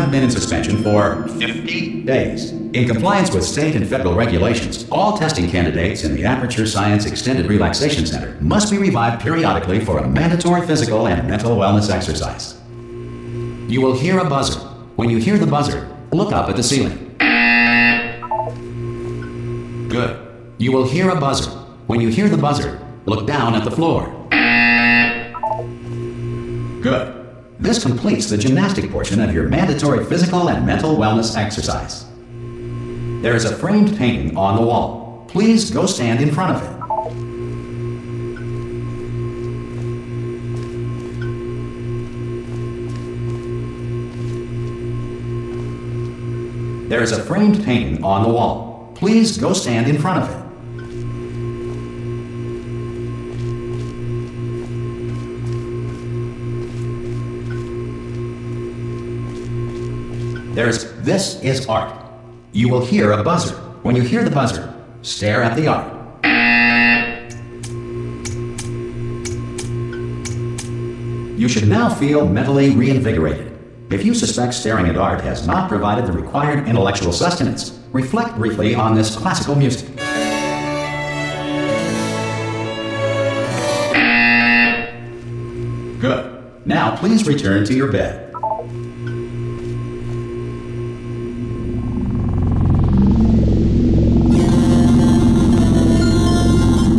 have been in suspension for 50 days. In compliance with state and federal regulations, all testing candidates in the Aperture Science Extended Relaxation Center must be revived periodically for a mandatory physical and mental wellness exercise. You will hear a buzzer. When you hear the buzzer, look up at the ceiling. Good. You will hear a buzzer. When you hear the buzzer, look down at the floor. Good. This completes the gymnastic portion of your mandatory physical and mental wellness exercise. There is a framed painting on the wall. Please go stand in front of it. There is a framed painting on the wall. Please go stand in front of it. This is art. You will hear a buzzer. When you hear the buzzer, stare at the art. You should now feel mentally reinvigorated. If you suspect staring at art has not provided the required intellectual sustenance, reflect briefly on this classical music. Good. Now please return to your bed.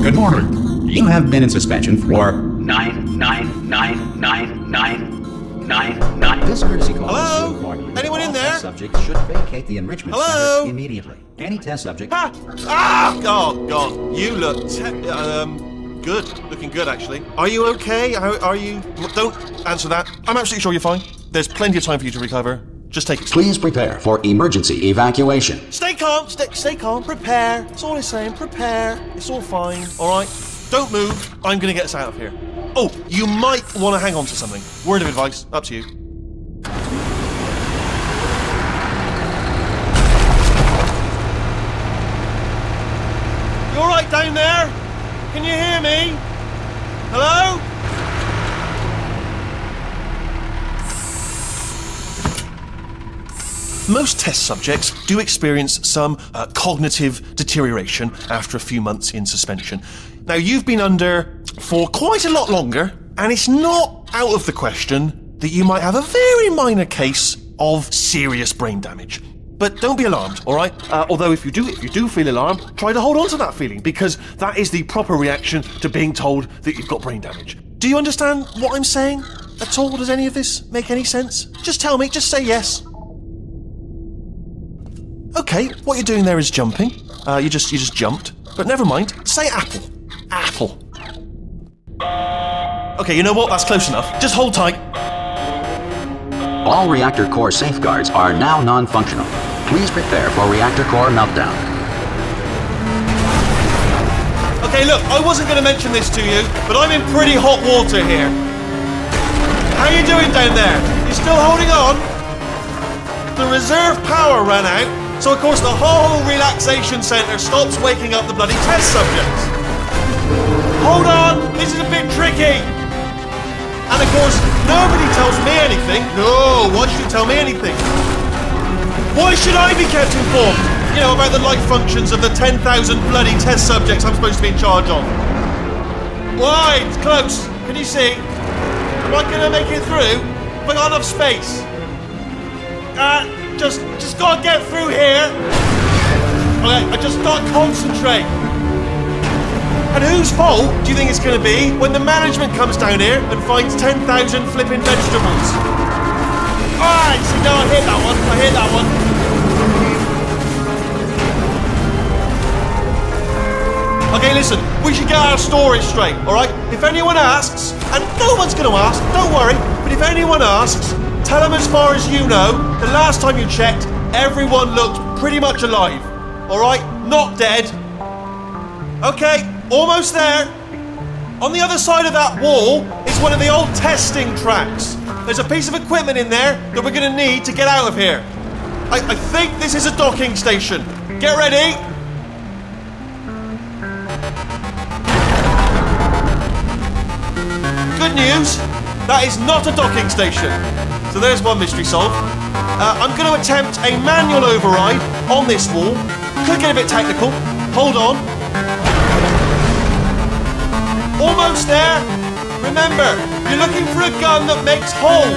Good morning. You have been in suspension for 9999999. This courtesy call is to inform you. Anyone in there? Test subjects should vacate the enrichment center immediately. Any test subject. Oh God! You look good. Looking good, actually. Are you okay? Are you? Don't answer that. I'm absolutely sure you're fine. There's plenty of time for you to recover. Just take it. Please prepare for emergency evacuation. Stay calm. Stay calm. Prepare. That's all I'm saying. Prepare. It's all fine. All right. Don't move. I'm gonna get us out of here. Oh, you might want to hang on to something. Word of advice. Up to you. You all right down there? Can you hear me? Hello? Most test subjects do experience some cognitive deterioration after a few months in suspension. Now, you've been under for quite a lot longer, and it's not out of the question that you might have a very minor case of serious brain damage. But don't be alarmed, all right? Although if you do feel alarmed, try to hold on to that feeling, because that is the proper reaction to being told that you've got brain damage. Do you understand what I'm saying at all? Does any of this make any sense? Just tell me, just say yes. Okay, what you're doing there is jumping. You just jumped. But never mind. Say apple. Apple. Okay, you know what? That's close enough. Just hold tight. All reactor core safeguards are now non-functional. Please prepare for reactor core meltdown. Okay, look, I wasn't going to mention this to you, but I'm in pretty hot water here. How you doing down there? You still holding on? The reserve power ran out. So of course the whole relaxation centre stops waking up the bloody test subjects. Hold on, this is a bit tricky. And of course, nobody tells me anything. No, why should you tell me anything? Why should I be kept informed? You know, about the life functions of the 10,000 bloody test subjects I'm supposed to be in charge of. Why? It's close. Can you see? Am I going to make it through? Have I got enough space? Just gotta get through here. Okay, I just gotta concentrate. And whose fault do you think it's gonna be when the management comes down here and finds 10,000 flipping vegetables? Alright, see, no, I hit that one. Okay, listen, we should get our story straight, alright? If anyone asks, and no one's gonna ask, don't worry, but if anyone asks, tell them as far as you know, the last time you checked, everyone looked pretty much alive. Alright? Not dead. Okay, almost there. On the other side of that wall is one of the old testing tracks. There's a piece of equipment in there that we're going to need to get out of here. I think this is a docking station. Get ready. Good news, that is not a docking station. So there's one mystery solved. I'm going to attempt a manual override on this wall. Could get a bit technical. Hold on. Almost there. Remember, you're looking for a gun that makes holes.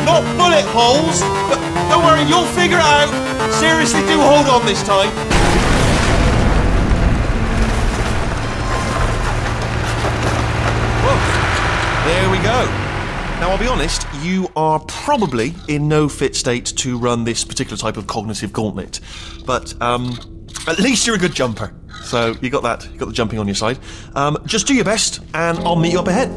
Not bullet holes, but don't worry, you'll figure it out. Seriously, do hold on this time. Whoa. There we go. Now, I'll be honest, you are probably in no fit state to run this particular type of cognitive gauntlet. But at least you're a good jumper. So you got that, you got the jumping on your side. Just do your best, and I'll meet you up ahead.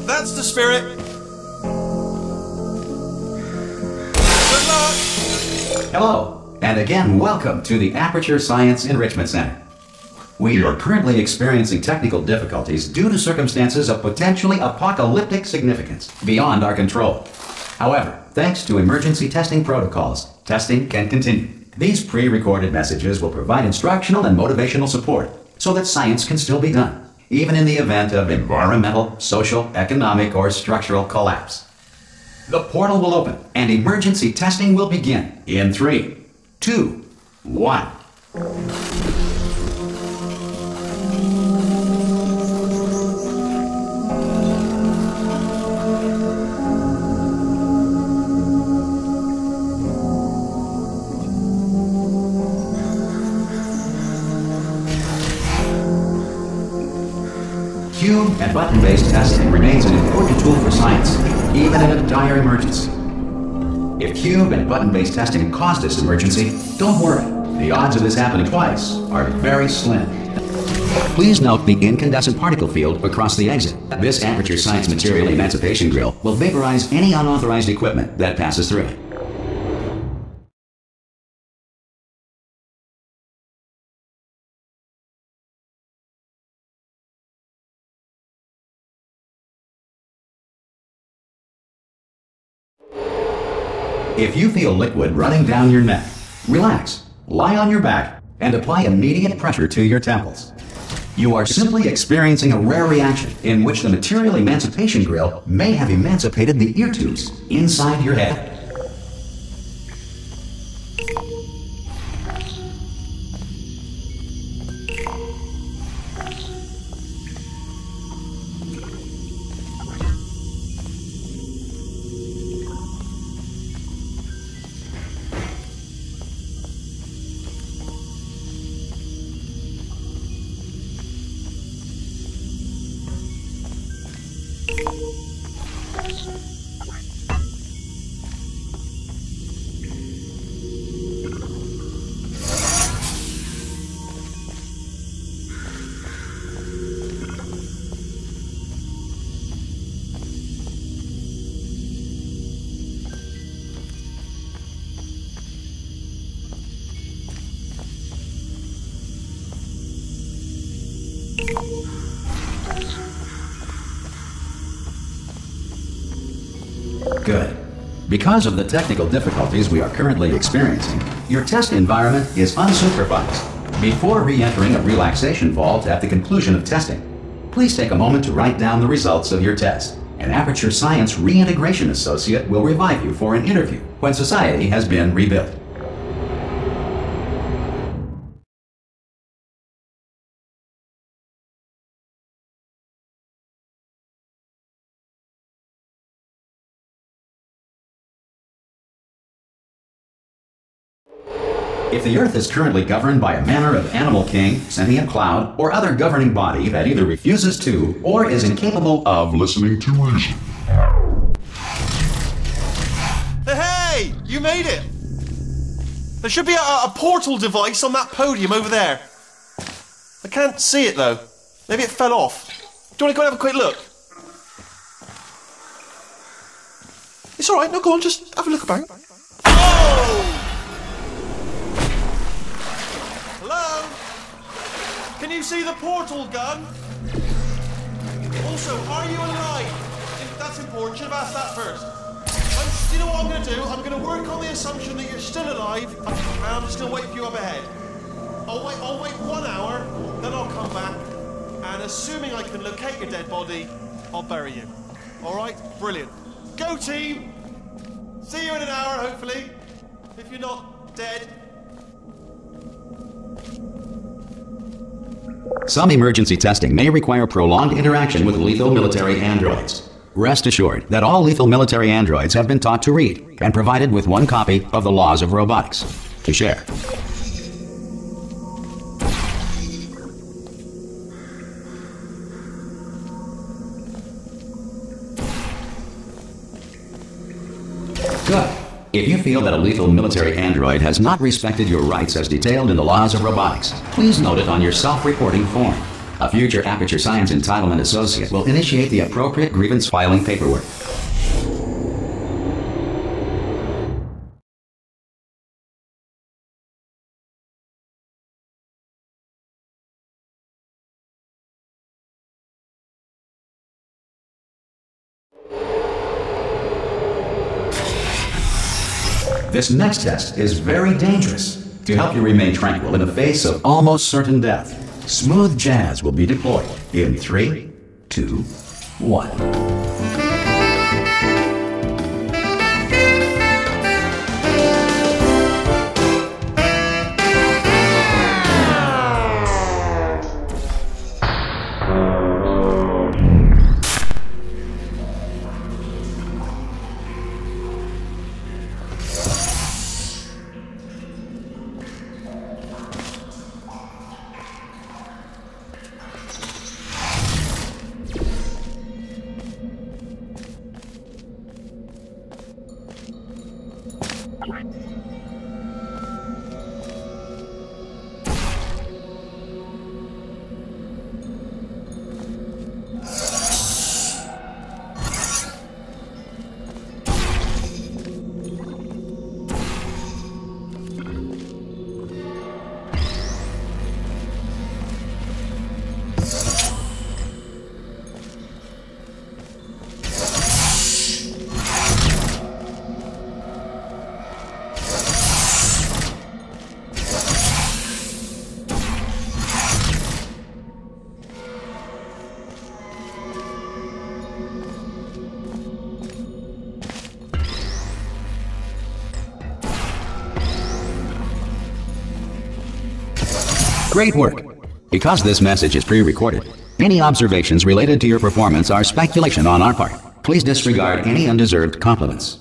That's the spirit. Good luck. Hello, and again, welcome to the Aperture Science Enrichment Center. We are currently experiencing technical difficulties due to circumstances of potentially apocalyptic significance beyond our control. However, thanks to emergency testing protocols, testing can continue. These pre-recorded messages will provide instructional and motivational support so that science can still be done, even in the event of environmental, social, economic, or structural collapse. The portal will open and emergency testing will begin in 3, 2, 1. Cube and button-based testing remains an important tool for science, even in a dire emergency. If cube and button-based testing caused this emergency, don't worry. The odds of this happening twice are very slim. Please note the incandescent particle field across the exit. This Aperture Science Material Emancipation Grill will vaporize any unauthorized equipment that passes through it. If you feel liquid running down your neck, relax, lie on your back, and apply immediate pressure to your temples. You are simply experiencing a rare reaction in which the Material Emancipation Grill may have emancipated the ear tubes inside your head. Good. Because of the technical difficulties we are currently experiencing, your test environment is unsupervised. Before re-entering a relaxation vault at the conclusion of testing, please take a moment to write down the results of your test. An Aperture Science Reintegration Associate will revive you for an interview when society has been rebuilt. If the Earth is currently governed by a manner of animal king, sentient cloud, or other governing body that either refuses to or is incapable of listening to reason. Hey! You made it! There should be a portal device on that podium over there. I can't see it though. Maybe it fell off. Do you want to go and have a quick look? It's alright, no, go on, just have a look about. Oh! Hello? Can you see the portal gun? Also, are you alive? That's important, should have asked that first. You know what I'm going to do? I'm going to work on the assumption that you're still alive, and I'm just going to wait for you up ahead. I'll wait 1 hour, then I'll come back, and assuming I can locate your dead body, I'll bury you. All right? Brilliant. Go, team! See you in an hour, hopefully. If you're not dead. Some emergency testing may require prolonged interaction with lethal military androids. Rest assured that all lethal military androids have been taught to read and provided with one copy of the Laws of Robotics to share. Good. If you feel that a lethal military android has not respected your rights as detailed in the Laws of Robotics, please note it on your self-reporting form. A future Aperture Science Entitlement Associate will initiate the appropriate grievance filing paperwork. This next test is very dangerous. To help you remain tranquil in the face of almost certain death, smooth jazz will be deployed in 3, 2, 1. Great work! Because this message is pre-recorded, any observations related to your performance are speculation on our part. Please disregard any undeserved compliments.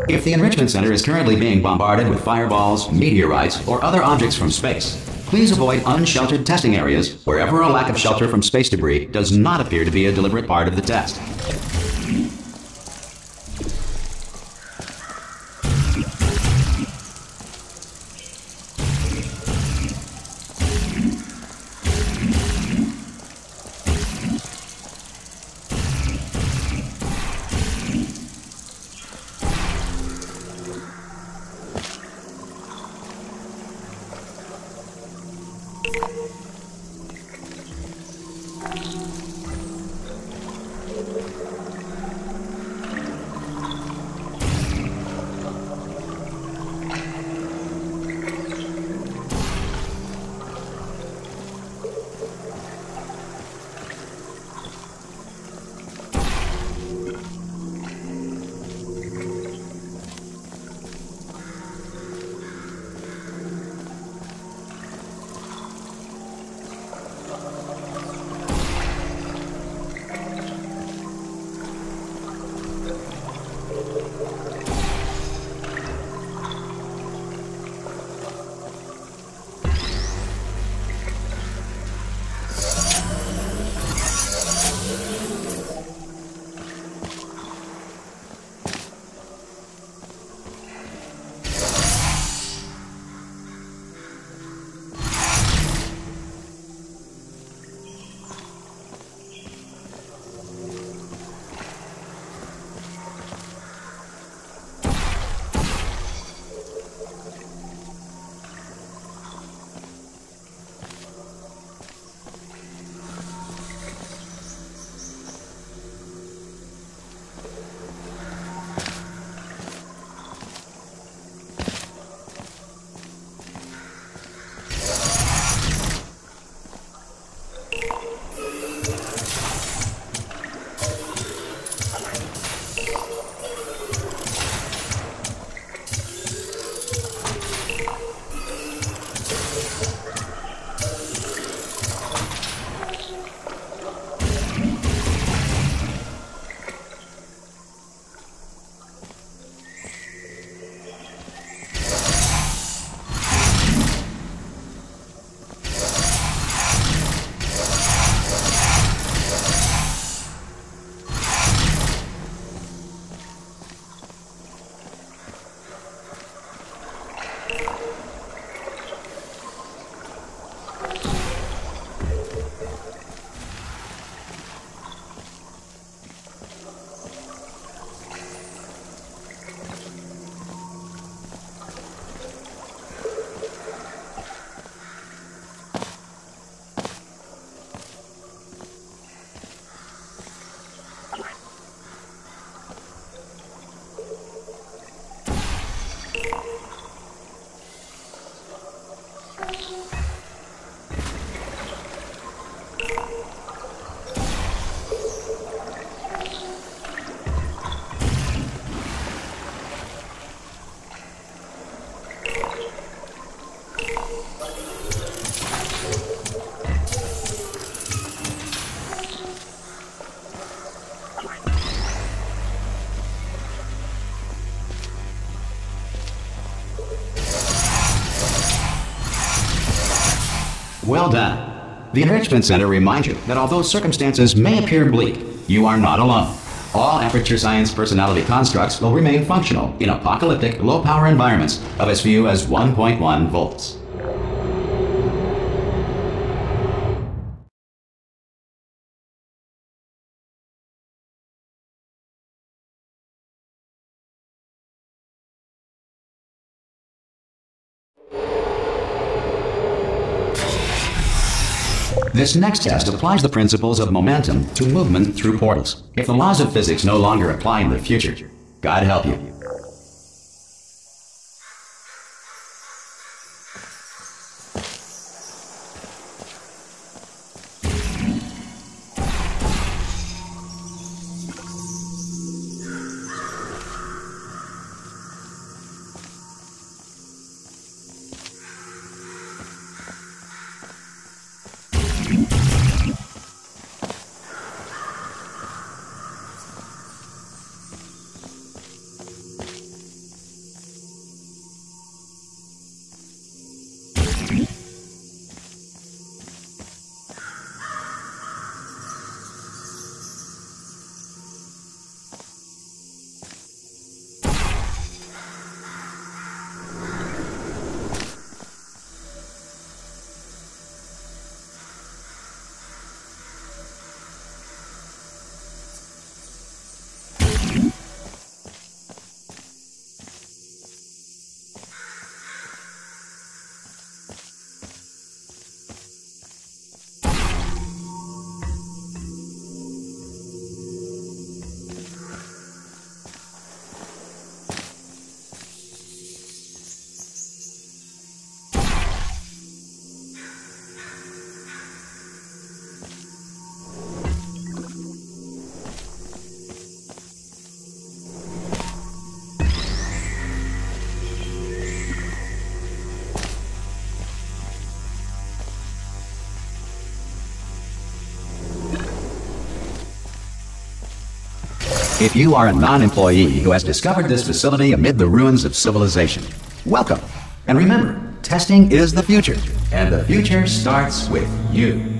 If the Enrichment Center is currently being bombarded with fireballs, meteorites, or other objects from space, please avoid unsheltered testing areas wherever a lack of shelter from space debris does not appear to be a deliberate part of the test. Well done. The Enrichment Center reminds you that although circumstances may appear bleak, you are not alone. All Aperture Science personality constructs will remain functional in apocalyptic, low-power environments of as few as 1.1 volts. This next test applies the principles of momentum to movement through portals. If the laws of physics no longer apply in the future, God help you. If you are a non-employee who has discovered this facility amid the ruins of civilization, welcome. And remember, testing is the future, and the future starts with you.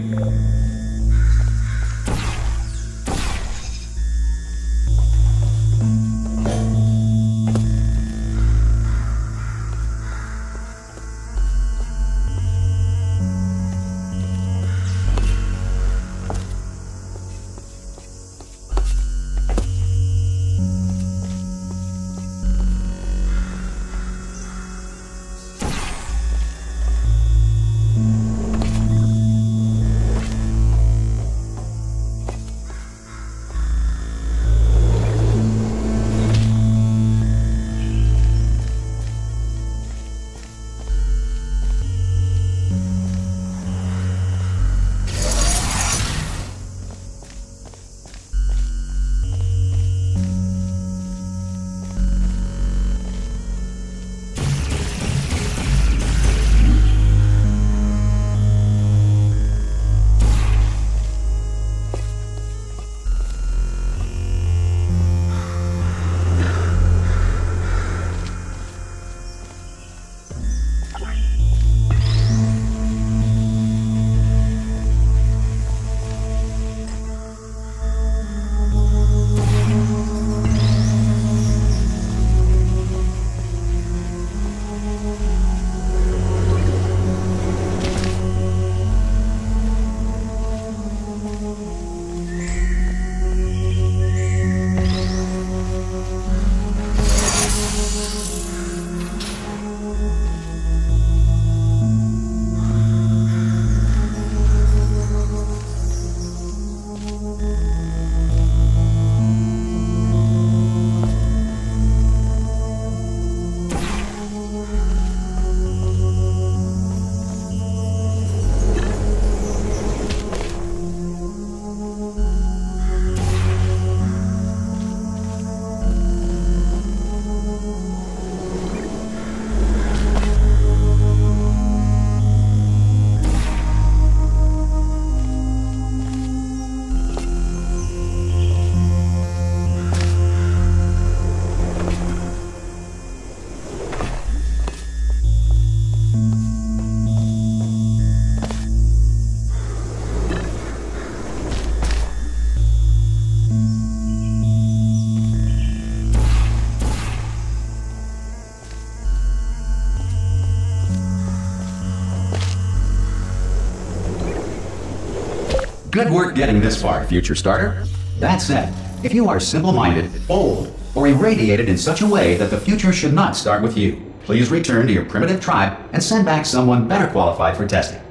Good work getting this far, future starter. That said, if you are simple-minded, old, or irradiated in such a way that the future should not start with you, please return to your primitive tribe and send back someone better qualified for testing.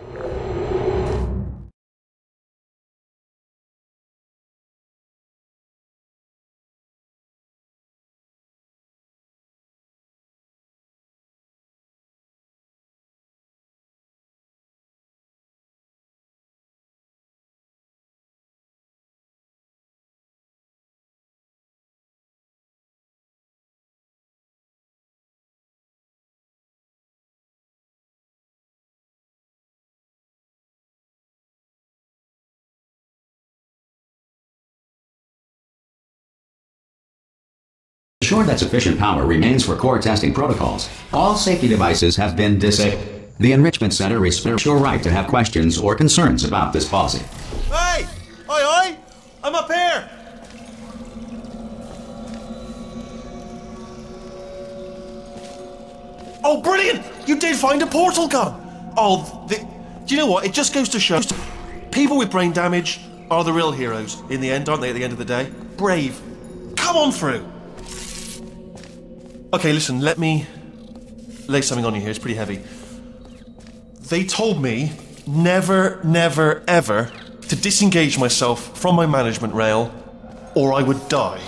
Ensure that sufficient power remains for core testing protocols. All safety devices have been disabled. The Enrichment Center reserves your right to have questions or concerns about this policy. Hey! Oi, oi! I'm up here! Oh, brilliant! You did find a portal gun! Oh, do you know what? It just goes to show people with brain damage are the real heroes in the end, aren't they, at the end of the day? Brave. Come on through! Okay, listen, let me lay something on you here. It's pretty heavy. They told me never, never, ever to disengage myself from my management rail or I would die.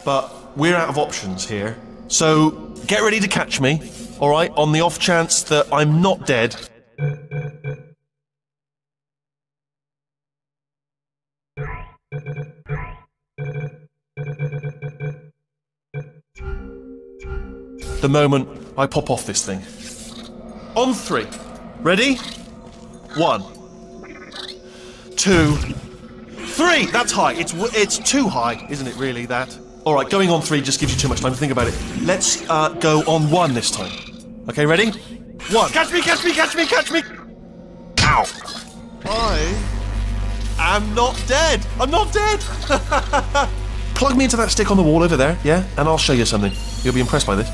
But we're out of options here. So get ready to catch me, all right, on the off chance that I'm not dead. The moment I pop off this thing. On 3. Ready? 1, 2, 3. That's high. It's too high, isn't it? Really? That. All right. Going on 3 just gives you too much time to think about it. Let's go on 1 this time. Okay. Ready? 1. Catch me! Catch me! Catch me! Catch me! Ow! I am not dead. I'm not dead. Plug me into that stick on the wall over there, yeah? And I'll show you something. You'll be impressed by this.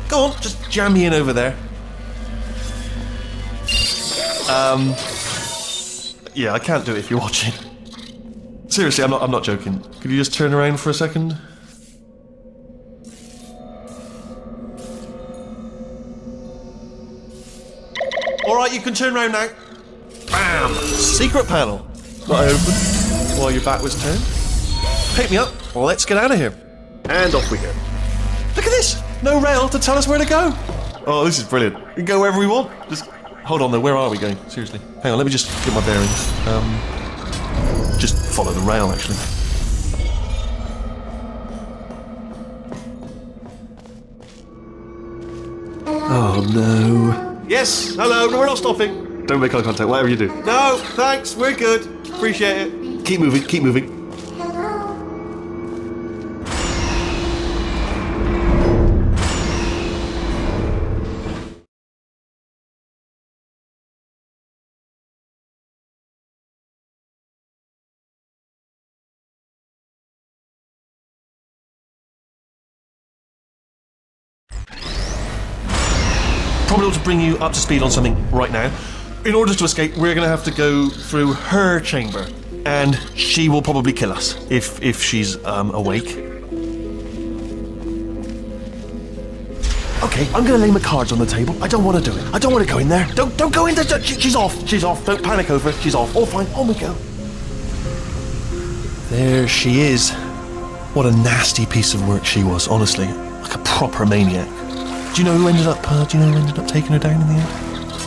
Go on, just jam me in over there. Yeah, I can't do it if you're watching. Seriously, I'm not joking. Could you just turn around for a second? Alright, you can turn around now. Bam! Secret panel. That I opened while your back was turned. Pick me up. Well, let's get out of here. And off we go. Look at this! No rail to tell us where to go. Oh, this is brilliant. We can go wherever we want. Just hold on though. Where are we going? Seriously. Hang on. Let me just get my bearings. Just follow the rail, actually. Oh no. Yes. Hello. No, we're not stopping. Don't make eye contact. Whatever you do. No. Thanks. We're good. Appreciate it. Keep moving. Keep moving. Probably ought to bring you up to speed on something right now. In order to escape, we're going to have to go through her chamber, and she will probably kill us if she's awake. Okay, I'm going to lay my cards on the table. I don't want to do it. I don't want to go in there. Don't go in there. She's off. She's off. Don't panic over it. She's off. All fine. On we go. There she is. What a nasty piece of work she was, honestly. Like a proper maniac. Do you know who ended up taking her down in the end?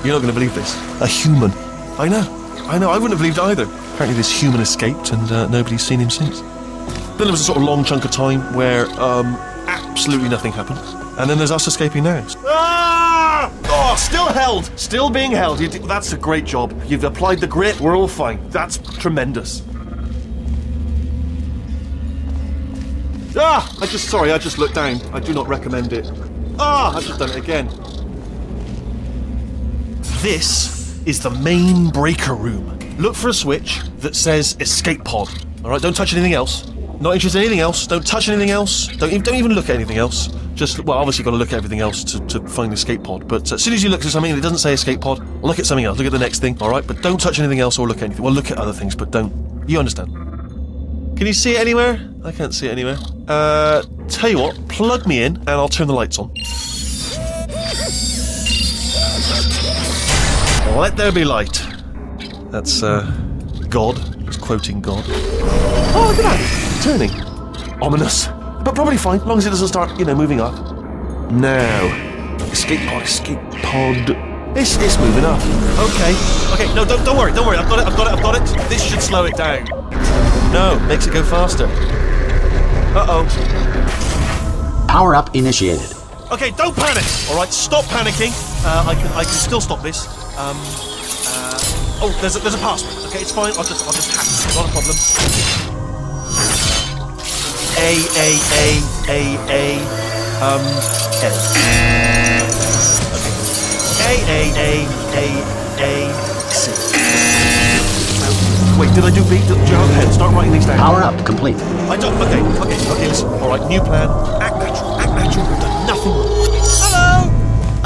You're not going to believe this. A human. I know. I wouldn't have believed either. Apparently this human escaped and nobody's seen him since. Then there was a sort of long chunk of time where absolutely nothing happened. And then there's us escaping now. Ah! Oh, still held. Still being held. That's a great job. You've applied the grit. We're all fine. That's tremendous. Ah! I just looked down. I do not recommend it. Ah! I've just done it again. This is the main breaker room. Look for a switch that says escape pod. Alright, don't touch anything else. Not interested in anything else. Don't touch anything else. Don't even look at anything else. Just, well, obviously you've got to look at everything else to find the escape pod. But as soon as you look at something and it doesn't say escape pod, look at something else. Look at the next thing, all right? But don't touch anything else or look at anything. Well, look at other things, but don't. You understand? Can you see it anywhere? I can't see it anywhere. Tell you what, plug me in and I'll turn the lights on. Let there be light. That's, God. He's quoting God. Oh, look at that. Turning. Ominous. But probably fine, as long as it doesn't start, moving up. Now. Escape pod. It's moving up. Okay, no, don't worry. I've got it. This should slow it down. No, makes it go faster. Uh-oh. Power up initiated. Okay, don't panic. All right, stop panicking. I can still stop this. Oh, there's a password. Okay, it's fine. I'll just hack it. Not a problem. L. Okay. C. Wait, did I do B? Do you have a pen? Start writing these down. Power up complete. I don't. Okay, listen. All right, new plan. Act natural. I've done nothing wrong. Hello!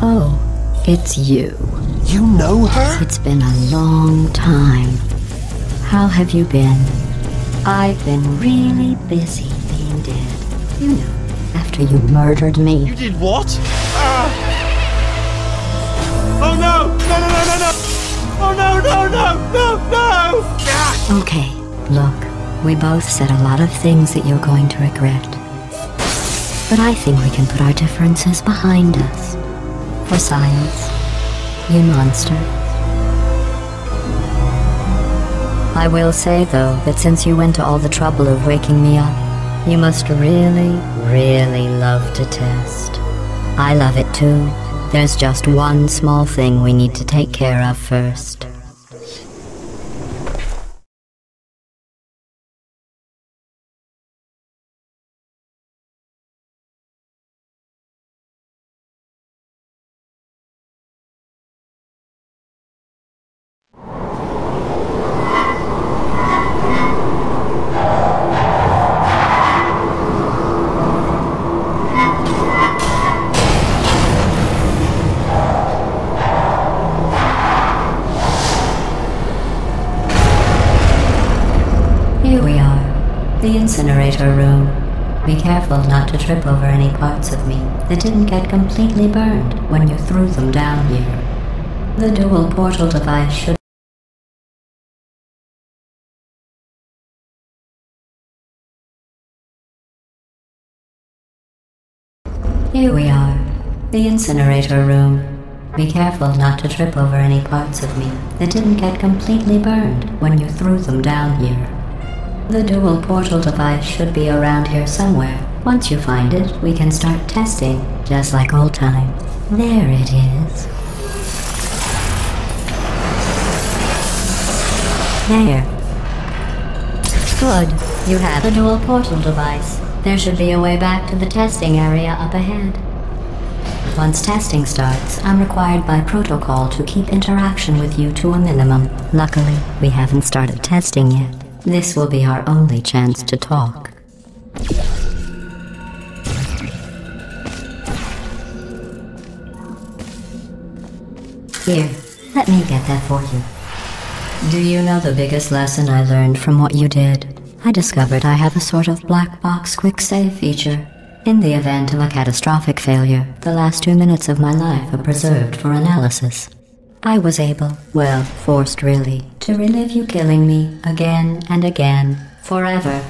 Oh, it's you. You know her? It's been a long time. How have you been? I've been really busy being dead. You know, after you murdered me. You did what? Oh no! No! Oh no! Ah! Okay, look, we both said a lot of things that you're going to regret. But I think we can put our differences behind us. For science. You monster. I will say, though, that since you went to all the trouble of waking me up, you must really, really love to test. I love it too. There's just one small thing we need to take care of first. Here we are, the incinerator room. Be careful not to trip over any parts of me that didn't get completely burned when you threw them down here. The dual portal device should... Here we are, the incinerator room. Be careful not to trip over any parts of me that didn't get completely burned when you threw them down here. The dual portal device should be around here somewhere. Once you find it, we can start testing, just like old times. There it is. There. Good. You have the dual portal device. There should be a way back to the testing area up ahead. Once testing starts, I'm required by protocol to keep interaction with you to a minimum. Luckily, we haven't started testing yet. This will be our only chance to talk. Here, let me get that for you. Do you know the biggest lesson I learned from what you did? I discovered I have a sort of black box quick save feature. In the event of a catastrophic failure, the last 2 minutes of my life are preserved for analysis. I was able, well, forced really, to relive you killing me again and again, forever.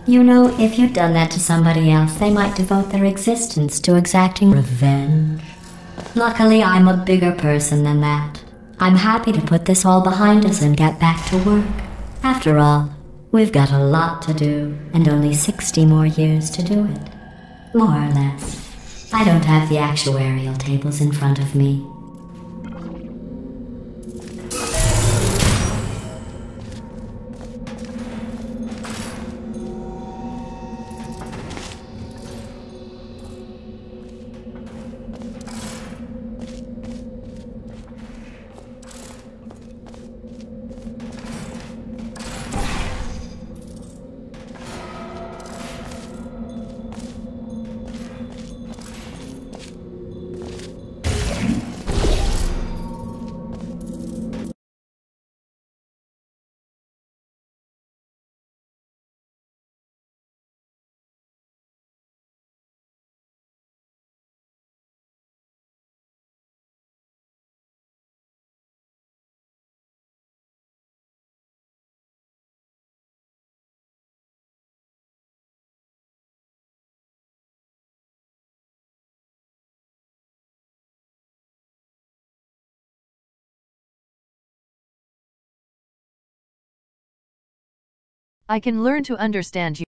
You know, if you'd done that to somebody else, they might devote their existence to exacting revenge. Luckily, I'm a bigger person than that. I'm happy to put this all behind us and get back to work. After all, we've got a lot to do, and only 60 more years to do it. More or less. I don't have the actuarial tables in front of me. I can learn to understand you.